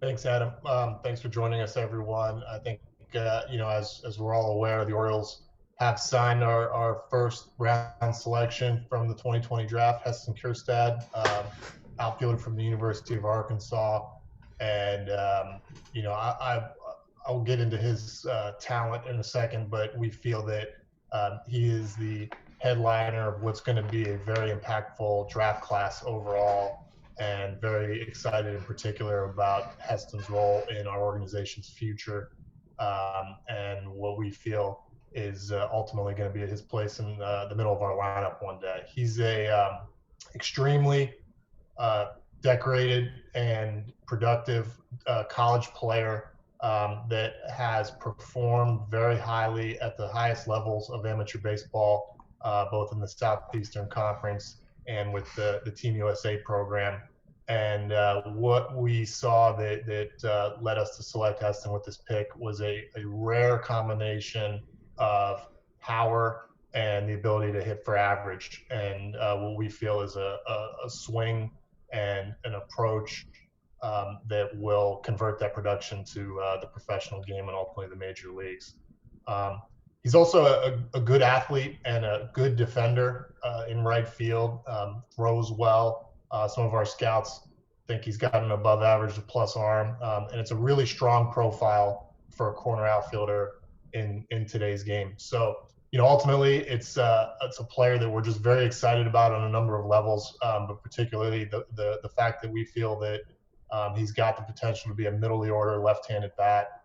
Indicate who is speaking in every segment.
Speaker 1: Thanks, Adam. Thanks for joining us, everyone. I think, as we're all aware, the Orioles have signed our first round selection from the 2020 draft, Heston Kjerstad, outfielder from the University of Arkansas. And, I'll get into his talent in a second, but we feel that he is the headliner of what's going to be a very impactful draft class overall, and very excited in particular about Heston's role in our organization's future, and what we feel is ultimately going to be his place in the middle of our lineup one day. He's a extremely decorated and productive college player that has performed very highly at the highest levels of amateur baseball, both in the Southeastern Conference and with the Team USA program. And what we saw that led us to select Heston with this pick was a rare combination of power and the ability to hit for average, and what we feel is a swing and an approach that will convert that production to the professional game and ultimately the major leagues. He's also a good athlete and a good defender in right field, throws well. Some of our scouts think he's got an above average to plus arm, and it's a really strong profile for a corner outfielder in today's game. So, ultimately it's a player that we're just very excited about on a number of levels, but particularly the fact that we feel that he's got the potential to be a middle of the order left-handed bat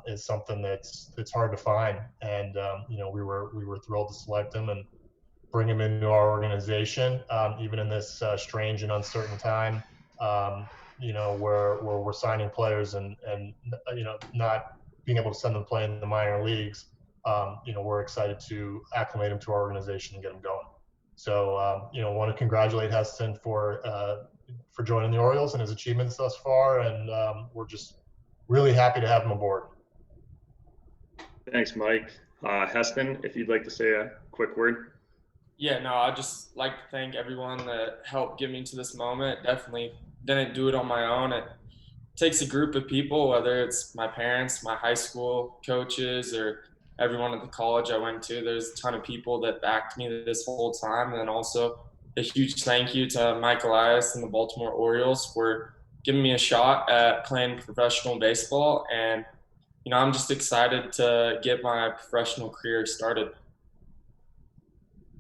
Speaker 1: is something that's hard to find. And we were thrilled to select him and bring him into our organization, even in this strange and uncertain time. Where we're signing players and not being able to send them to play in the minor leagues. We're excited to acclimate him to our organization and get him going. So, want to congratulate Heston for joining the Orioles and his achievements thus far, and we're just really happy to have him aboard.
Speaker 2: Thanks, Mike. Heston, if you'd like to say a quick word.
Speaker 3: Yeah, no, I'd just like to thank everyone that helped get me to this moment. Definitely didn't do it on my own. It takes a group of people, whether it's my parents, my high school coaches, or everyone at the college I went to. There's a ton of people that backed me this whole time. And then also a huge thank you to Mike Elias and the Baltimore Orioles for giving me a shot at playing professional baseball. And, I'm just excited to get my professional career started.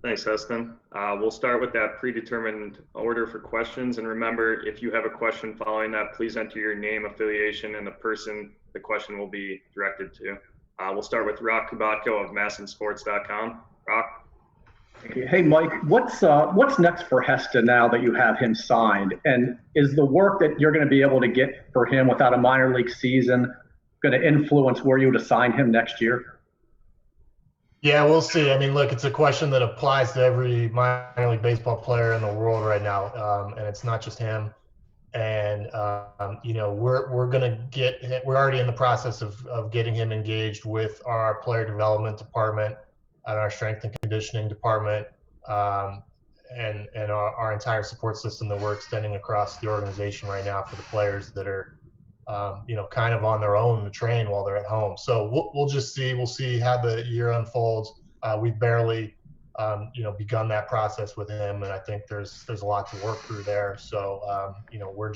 Speaker 2: Thanks, Heston. We'll start with that predetermined order for questions. And remember, if you have a question following that, please enter your name, affiliation, and the person the question will be directed to. We'll start with Rock Kubatko of MASNsports.com. Rock.
Speaker 4: Hey, Mike, what's next for Heston now that you have him signed? And is the work that you're going to be able to get for him without a minor league season going to influence where you would assign him next year?
Speaker 1: Yeah, we'll see. I mean, look, it's a question that applies to every minor league baseball player in the world right now, and it's not just him. And we're already in the process of getting him engaged with our player development department and our strength and conditioning department, and our entire support system that we're extending across the organization right now for the players that are kind of on their own to train while they're at home. So we'll just see. We'll see how the year unfolds. We've barely begun that process with him, and I think there's a lot to work through there. So we're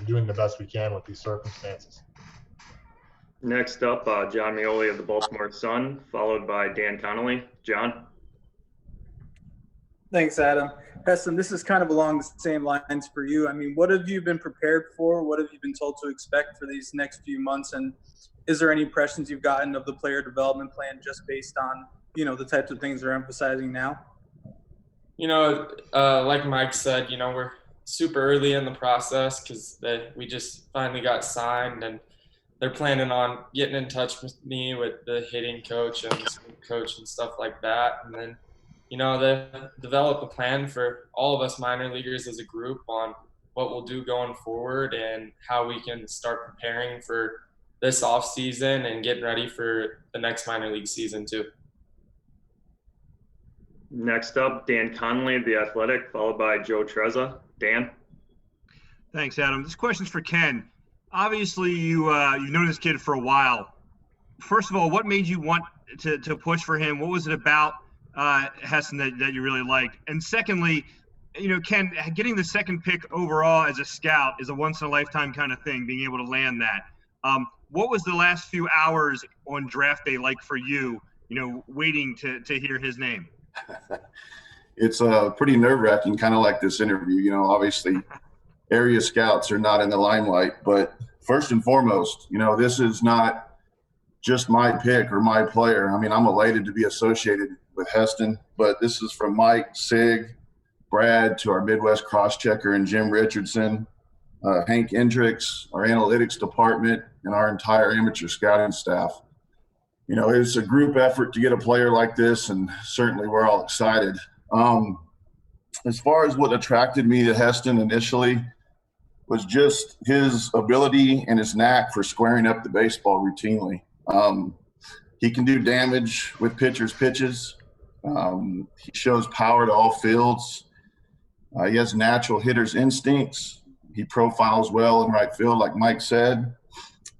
Speaker 1: doing the best we can with these circumstances.
Speaker 2: Next up, John Mioli of the Baltimore Sun, followed by Dan Connolly. John.
Speaker 5: Thanks, Adam. Heston, this is kind of along the same lines for you. I mean, what have you been prepared for? What have you been told to expect for these next few months? And is there any impressions you've gotten of the player development plan just based on, the types of things they're emphasizing now?
Speaker 3: Like Mike said, we're super early in the process because we just finally got signed, and they're planning on getting in touch with me with the hitting coach and the coach and stuff like that. And then, they develop a plan for all of us minor leaguers as a group on what we'll do going forward and how we can start preparing for this off season and getting ready for the next minor league season too.
Speaker 2: Next up, Dan Connolly of The Athletic, followed by Joe Trezza. Dan.
Speaker 6: Thanks, Adam. This question's for Ken. obviously you've known this kid for a while. First of all, what made you want to push for him? What was it about Heston that you really liked? And secondly, Ken, getting the second pick overall as a scout is a once in a lifetime kind of thing, being able to land that. What was the last few hours on draft day like for you, waiting to hear his name?
Speaker 7: It's pretty nerve-wracking, kind of like this interview. Obviously area scouts are not in the limelight, but first and foremost, this is not just my pick or my player. I mean, I'm elated to be associated with Heston, but this is from Mike, Sig, Brad, to our Midwest cross-checker and Jim Richardson, Hank Hendricks, our analytics department, and our entire amateur scouting staff. It's a group effort to get a player like this, and certainly we're all excited. As far as what attracted me to Heston initially was just his ability and his knack for squaring up the baseball routinely. He can do damage with pitchers' pitches. He shows power to all fields. He has natural hitter's instincts. He profiles well in right field, like Mike said.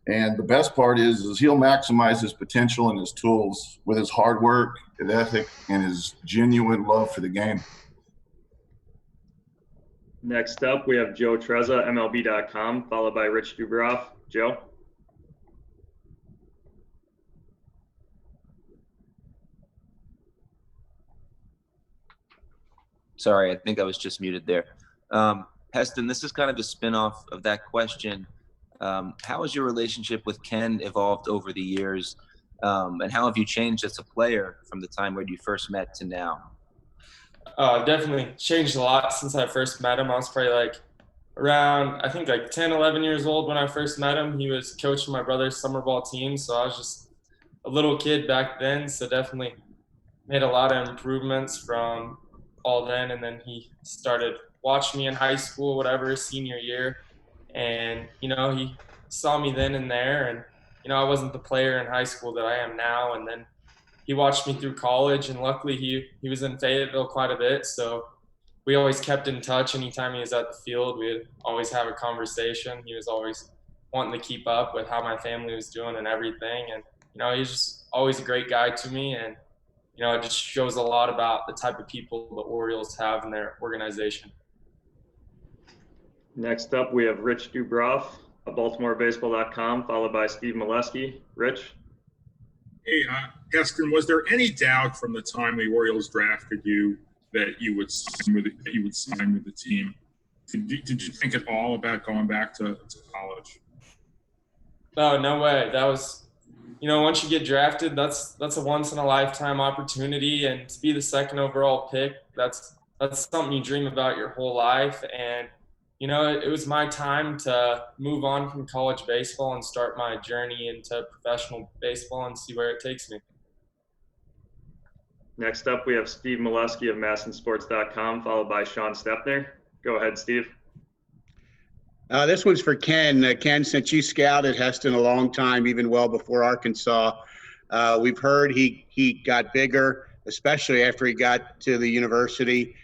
Speaker 7: And the best part is he'll maximize his potential and his tools with his hard work, his ethic, and his genuine love for the game.
Speaker 2: Next up, we have Joe Trezza, MLB.com, followed by Rich Dubroff. Joe?
Speaker 8: Sorry, I think I was just muted there. Heston, this is kind of a spin-off of that question. How has your relationship with Ken evolved over the years? And how have you changed as a player from the time when you first met to now?
Speaker 3: Definitely changed a lot since I first met him. I was probably around 10, 11 years old when I first met him. He was coaching my brother's summer ball team, so I was just a little kid back then. So definitely made a lot of improvements from all then. And then he started watching me in high school, senior year. And, he saw me then and there. And, I wasn't the player in high school that I am now. And then he watched me through college. And luckily he was in Fayetteville quite a bit. So we always kept in touch. Anytime he was at the field, we'd always have a conversation. He was always wanting to keep up with how my family was doing and everything. And, he's just always a great guy to me. And, it just shows a lot about the type of people the Orioles have in their organization.
Speaker 2: Next up, we have Rich Dubroff, BaltimoreBaseball.com, followed by Steve Molesky. Rich?
Speaker 9: Hey, Heston, was there any doubt from the time the Orioles drafted you that you would sign with the team? Did you think at all about going back to college?
Speaker 3: No way. That was, once you get drafted, that's a once in a lifetime opportunity, and to be the second overall pick, that's something you dream about your whole life. And it was my time to move on from college baseball and start my journey into professional baseball and see where it takes me.
Speaker 2: Next up, we have Steve Molesky of MASNsports.com, followed by Sean Stepner. Go ahead, Steve.
Speaker 10: This one's for Ken. Ken, since you scouted Heston a long time, even well before Arkansas, we've heard he got bigger, especially after he got to the university.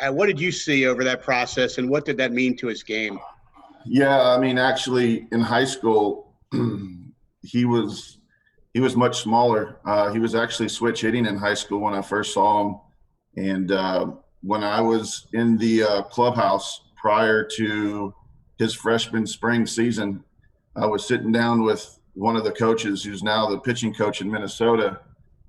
Speaker 10: What did you see over that process, and what did that mean to his game?
Speaker 7: Yeah, I mean, actually, in high school, he was much smaller. He was actually switch hitting in high school when I first saw him. And when I was in the clubhouse prior to his freshman spring season, I was sitting down with one of the coaches who's now the pitching coach in Minnesota,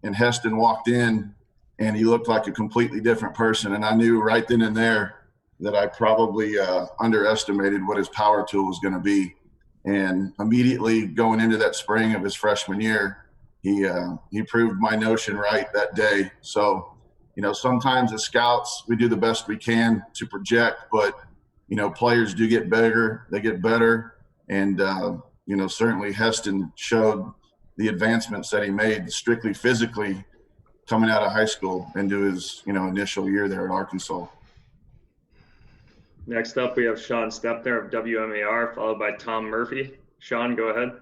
Speaker 7: and Heston walked in, and he looked like a completely different person. And I knew right then and there that I probably underestimated what his power tool was going to be. And immediately going into that spring of his freshman year, he proved my notion right that day. So, sometimes as scouts, we do the best we can to project, but, players do get bigger, they get better. And, certainly Heston showed the advancements that he made strictly physically coming out of high school into his, initial year there at Arkansas.
Speaker 2: Next up, we have Sean Stepner of WMAR, followed by Tom Murphy. Sean, go ahead.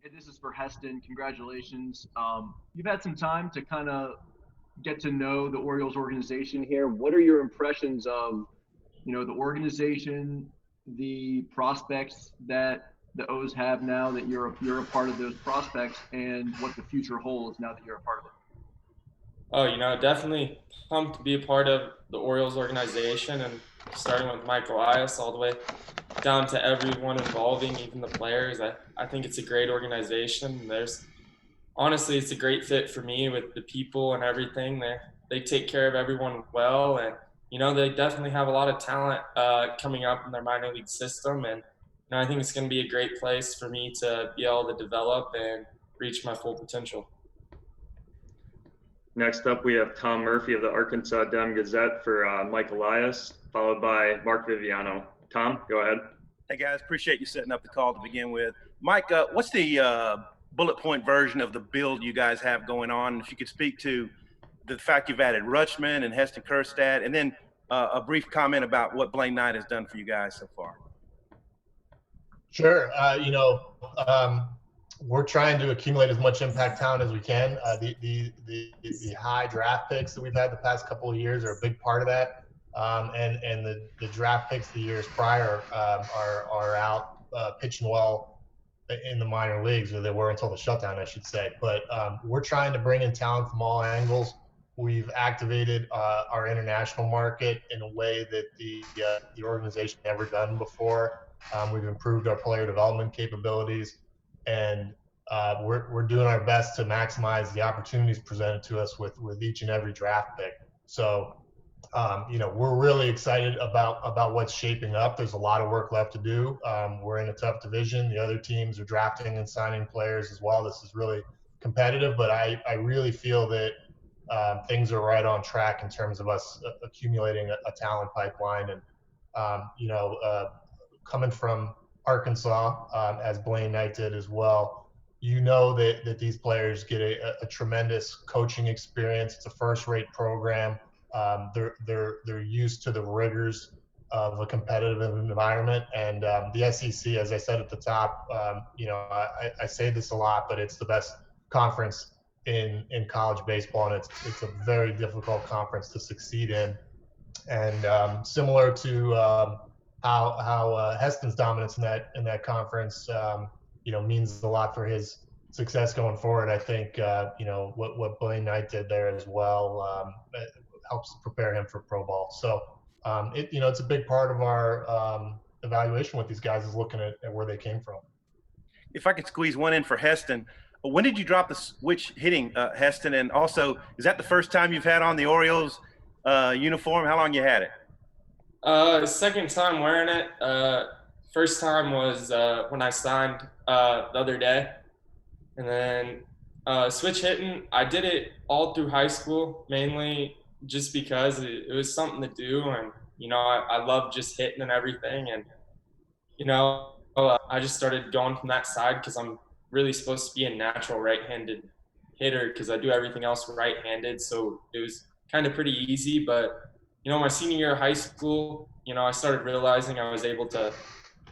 Speaker 11: Hey, this is for Heston. Congratulations. You've had some time to kind of get to know the Orioles organization here. What are your impressions of, the organization, the prospects that the O's have now that you're a part of those prospects, and what the future holds now that you're a part of it?
Speaker 3: Oh, definitely pumped to be a part of the Orioles organization, and starting with Mike Elias all the way down to everyone involving, even the players. I think it's a great organization. Honestly, it's a great fit for me with the people and everything. They take care of everyone well, and they definitely have a lot of talent coming up in their minor league system, and I think it's going to be a great place for me to be able to develop and reach my full potential.
Speaker 2: Next up, we have Tom Murphy of the Arkansas Dem Gazette for Mike Elias, followed by Mark Viviano. Tom, go ahead.
Speaker 12: Hey guys, appreciate you setting up the call to begin with. Mike, what's the bullet point version of the build you guys have going on? If you could speak to the fact you've added Rutschman and Heston Kjerstad, and then a brief comment about what Blaine Knight has done for you guys so far.
Speaker 1: Sure. We're trying to accumulate as much impact talent as we can. The high draft picks that we've had the past couple of years are a big part of that. And the draft picks the years prior are out pitching well in the minor leagues, or they were until the shutdown, I should say. But we're trying to bring in talent from all angles. We've activated our international market in a way that the organization never done before. We've improved our player development capabilities, and we're doing our best to maximize the opportunities presented to us with each and every draft pick. So, we're really excited about what's shaping up. There's a lot of work left to do. We're in a tough division. The other teams are drafting and signing players as well. This is really competitive, but I really feel that things are right on track in terms of us accumulating a talent pipeline. And, coming from Arkansas, as Blaine Knight did as well, that these players get a tremendous coaching experience. It's a first-rate program. They're used to the rigors of a competitive environment, and the SEC, as I said at the top, I say this a lot, but it's the best conference in college baseball, and it's a very difficult conference to succeed in. And similar to how Heston's dominance in that conference, means a lot for his success going forward. I think what Blaine Knight did there as well helps prepare him for pro ball. So it's a big part of our evaluation with these guys is looking at where they came from.
Speaker 12: If I could squeeze one in for Heston, when did you drop the switch hitting, Heston? And also, is that the first time you've had on the Orioles uniform? How long you had it?
Speaker 3: Second time wearing it. First time was when I signed the other day. And then switch hitting, I did it all through high school, mainly just because it was something to do. And, I love just hitting and everything. And, I just started going from that side because I'm really supposed to be a natural right-handed hitter because I do everything else right-handed. So it was kind of pretty easy. But, my senior year of high school, I started realizing I was able to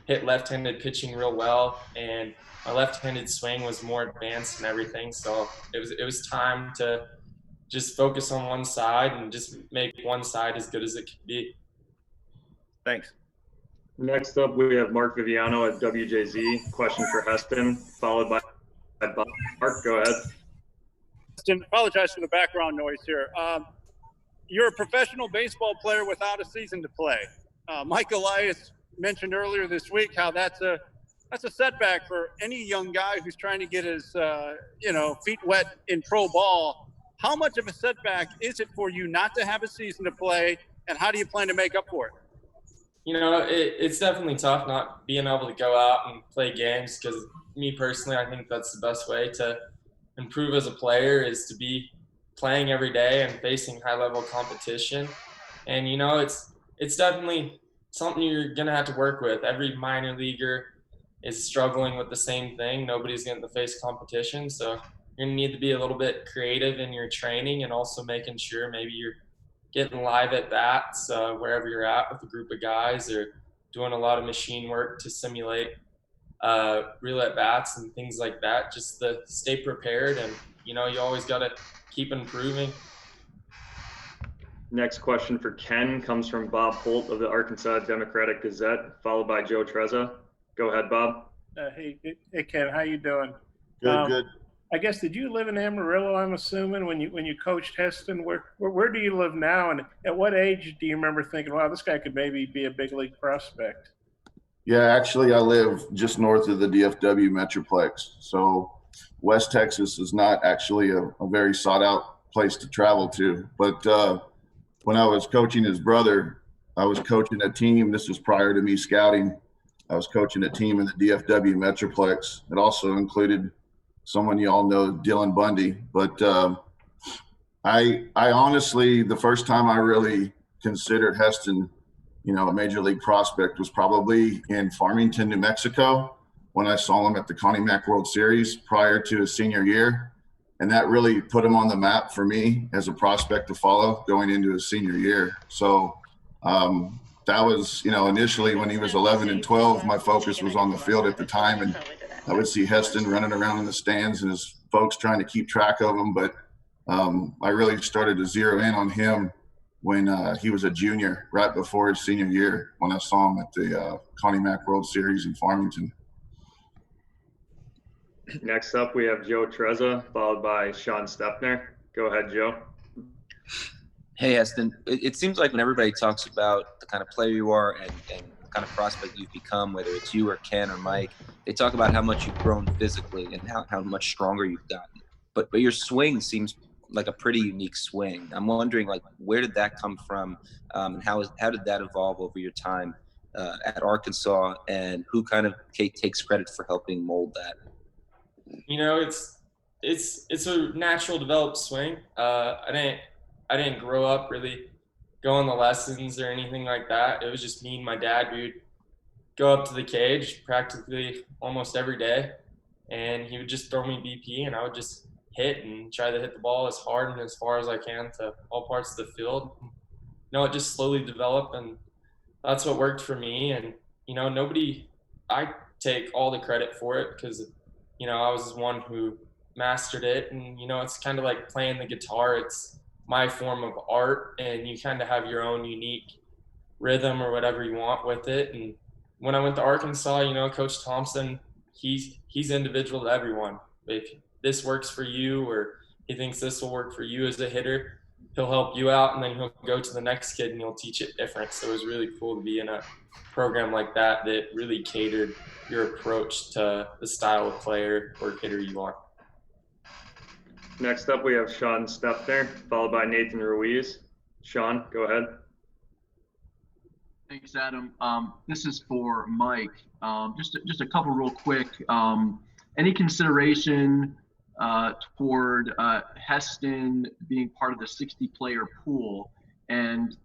Speaker 3: hit left-handed pitching real well, and my left-handed swing was more advanced and everything. So it was time to just focus on one side and just make one side as good as it can be.
Speaker 12: Thanks.
Speaker 2: Next up, we have Mark Viviano at WJZ. Question for Heston, followed by Bob. Mark, go ahead.
Speaker 13: Heston, apologize for the background noise here. You're a professional baseball player without a season to play. Mike Elias mentioned earlier this week how that's a setback for any young guy who's trying to get his feet wet in pro ball. How much of a setback is it for you not to have a season to play, and how do you plan to make up for it?
Speaker 3: It's definitely tough not being able to go out and play games, because me personally, I think that's the best way to improve as a player is to be playing every day and facing high-level competition. And, it's definitely something you're going to have to work with. Every minor leaguer is struggling with the same thing. Nobody's going to face competition. So you're going to need to be a little bit creative in your training, and also making sure maybe you're getting live at bats wherever you're at with a group of guys, or doing a lot of machine work to simulate real at bats and things like that, just to stay prepared. And, you always got to keep improving.
Speaker 2: Next question for Ken comes from Bob Holt of the Arkansas Democratic Gazette, followed by Joe Trezza. Go ahead, Bob.
Speaker 14: Hey, Ken, how you doing?
Speaker 7: Good.
Speaker 14: I guess, did you live in Amarillo, I'm assuming, when you coached Heston? Where do you live now, and at what age do you remember thinking, wow, this guy could maybe be a big league prospect?
Speaker 7: Yeah, actually, I live just north of the DFW Metroplex. So West Texas is not actually a very sought out place to travel to. But when I was coaching his brother, I was coaching a team. This was prior to me scouting. I was coaching a team in the DFW Metroplex. It also included someone you all know, Dylan Bundy. But I honestly, the first time I really considered Heston, a major league prospect, was probably in Farmington, New Mexico, when I saw him at the Connie Mack World Series prior to his senior year. And that really put him on the map for me as a prospect to follow going into his senior year. So that was, initially when he was 11 and 12, my focus was on the field at the time. And I would see Heston running around in the stands and his folks trying to keep track of him. But I really started to zero in on him when he was a junior, right before his senior year, when I saw him at the Connie Mack World Series in Farmington.
Speaker 2: Next up, we have Joe Trezza, followed by Sean Stepner. Go ahead, Joe.
Speaker 8: Hey, Heston. It seems like when everybody talks about the kind of player you are and the kind of prospect you've become, whether it's you or Ken or Mike, they talk about how much you've grown physically and how much stronger you've gotten. But your swing seems like a pretty unique swing. I'm wondering, where did that come from? And how did that evolve over your time at Arkansas, and who kind of takes credit for helping mold that?
Speaker 3: It's a natural developed swing. I didn't grow up really going to lessons or anything like that. It was just me and my dad. We would go up to the cage practically almost every day, and he would just throw me BP, and I would just hit and try to hit the ball as hard and as far as I can to all parts of the field. It just slowly developed, and that's what worked for me. And I take all the credit for it because I was the one who mastered it. And it's kind of like playing the guitar. It's my form of art, and you kind of have your own unique rhythm or whatever you want with it. And when I went to Arkansas, Coach Thompson, he's individual to everyone. If this works for you, or he thinks this will work for you as a hitter, he'll help you out, and then he'll go to the next kid and he'll teach it different. So it was really cool to be in a program like that really catered your approach to the style of player or hitter you are.
Speaker 2: Next up, we have Sean Stepner, followed by Nathan Ruiz. Sean, go ahead.
Speaker 11: Thanks, Adam. This is for Mike. Just a couple real quick. Any consideration toward Heston being part of the 60-player pool? And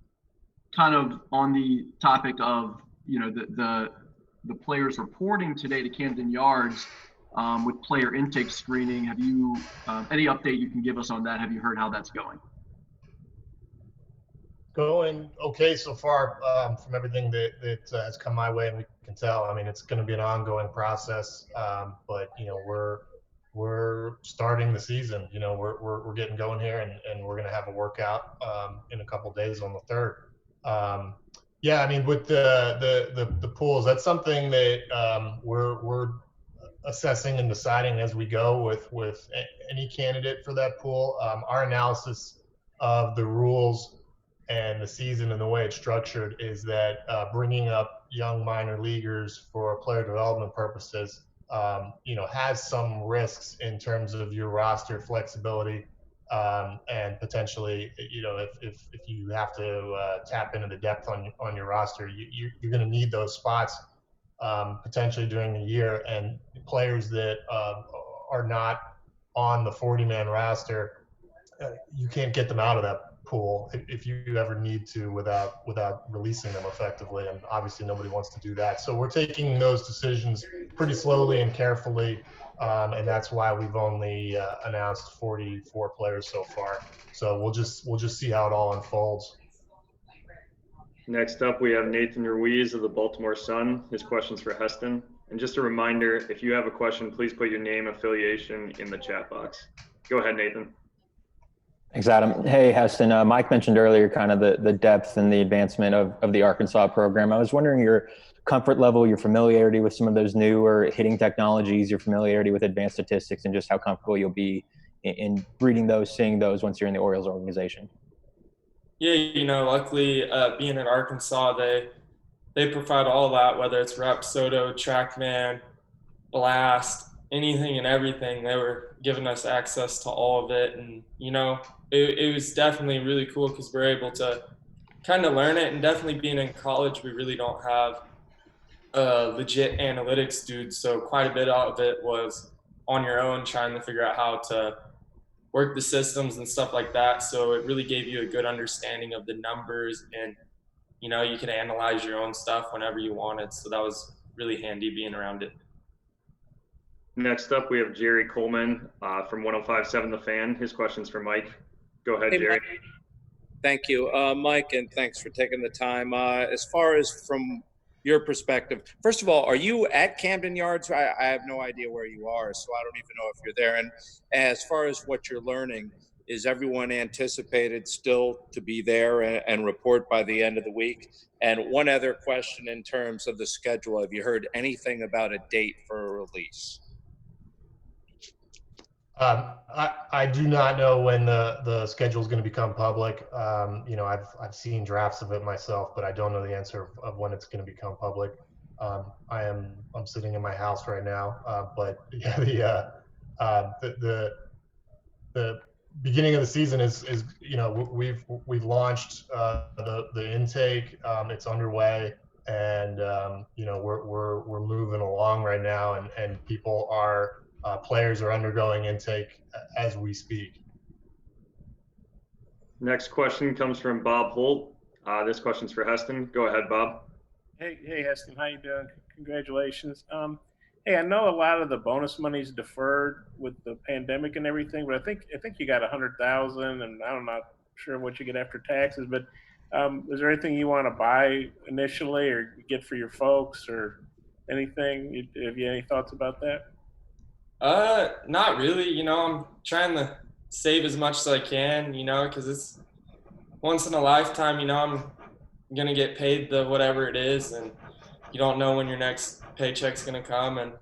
Speaker 11: kind of on the topic of the players reporting today to Camden Yards with player intake screening, have you any update you can give us on that? Have you heard how that's going?
Speaker 1: Going okay so far from everything that has come my way, and we can tell. I mean, it's going to be an ongoing process, but we're starting the season. We're getting going here, and we're going to have a workout in a couple days on the 3rd. Yeah, I mean, with the pools, that's something that we're assessing and deciding as we go with any candidate for that pool. Our analysis of the rules and the season and the way it's structured is that bringing up young minor leaguers for player development purposes, has some risks in terms of your roster flexibility, and potentially, if you have to tap into the depth on your roster, you're going to need those spots potentially during the year. And players that are not on the 40-man roster, you can't get them out of that pool if you ever need to without releasing them effectively, and obviously nobody wants to do that. So we're taking those decisions pretty slowly and carefully, and that's why we've only announced 44 players so far. So we'll just see how it all unfolds.
Speaker 2: Next up, we have Nathan Ruiz of the Baltimore Sun. His question's for Heston. And just a reminder, if you have a question, please put your name, affiliation in the chat box. Go ahead, Nathan.
Speaker 15: Thanks, Adam. Hey, Heston. Mike mentioned earlier kind of the depth and the advancement of the Arkansas program. I was wondering your comfort level, your familiarity with some of those newer hitting technologies, your familiarity with advanced statistics, and just how comfortable you'll be in reading those, seeing those once you're in the Orioles organization.
Speaker 3: Yeah, luckily being at Arkansas, they provide all that, whether it's Rep, Soto, TrackMan, Blast, anything and everything. They were giving us access to all of it. And, it was definitely really cool because we're able to kind of learn it. And definitely being in college, we really don't have legit analytics dudes. So quite a bit of it was on your own trying to figure out how to work the systems and stuff like that. So it really gave you a good understanding of the numbers, and you could analyze your own stuff whenever you wanted. So that was really handy being around it.
Speaker 2: Next up, we have Jerry Coleman from 105.7 The Fan. His question's for Mike. Go ahead, Jerry.
Speaker 16: Mike. Thank you, Mike, and thanks for taking the time. As far as from your perspective, first of all, are you at Camden Yards? I have no idea where you are, so I don't even know if you're there. And as far as what you're learning, is everyone anticipated still to be there and report by the end of the week? And one other question in terms of the schedule, have you heard anything about a date for a release?
Speaker 1: I do not know when the schedule is going to become public. I've seen drafts of it myself, but I don't know the answer of when it's going to become public. I'm sitting in my house right now, but yeah, the beginning of the season is we've launched the intake. It's underway, and we're moving along right now, and people are. Players are undergoing intake as we speak.
Speaker 2: Next question comes from Bob Holt. This question's for Heston. Go ahead, Bob.
Speaker 14: Hey, Heston, how you doing? Congratulations. Hey, I know a lot of the bonus money's deferred with the pandemic and everything, but I think you got $100,000, and I'm not sure what you get after taxes. But is there anything you want to buy initially, or get for your folks, or anything? Have you any thoughts about that?
Speaker 3: Not really. I'm trying to save as much as I can, because it's once in a lifetime. I'm gonna get paid the whatever it is, and you don't know when your next paycheck's gonna come. And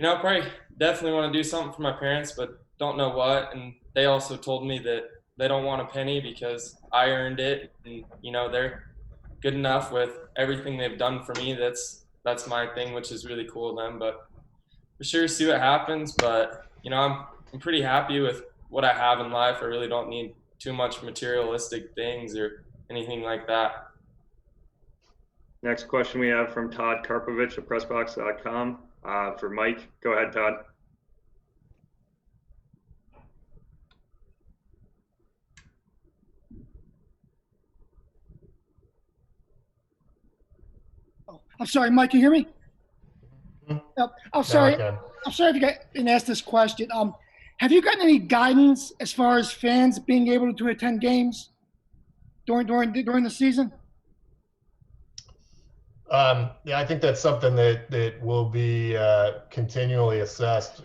Speaker 3: probably definitely want to do something for my parents, but don't know what. And they also told me that they don't want a penny because I earned it, and they're good enough with everything they've done for me. That's my thing, which is really cool of them. But for sure, see what happens. But I'm pretty happy with what I have in life. I really don't need too much materialistic things or anything like that.
Speaker 2: Next question we have from Todd Karpovich of PressBox.com for Mike. Go ahead, Todd.
Speaker 17: Oh, I'm sorry, Mike. Can you hear me? I'm sorry. I'm sorry if you didn't ask this question. Have you gotten any guidance as far as fans being able to attend games during the season?
Speaker 1: Yeah, I think that's something that will be continually assessed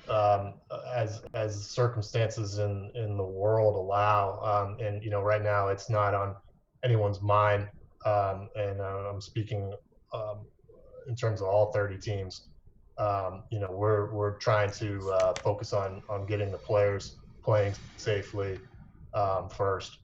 Speaker 1: as circumstances in the world allow. And right now it's not on anyone's mind. And I'm speaking in terms of all 30 teams. We're trying to focus on getting the players playing safely first.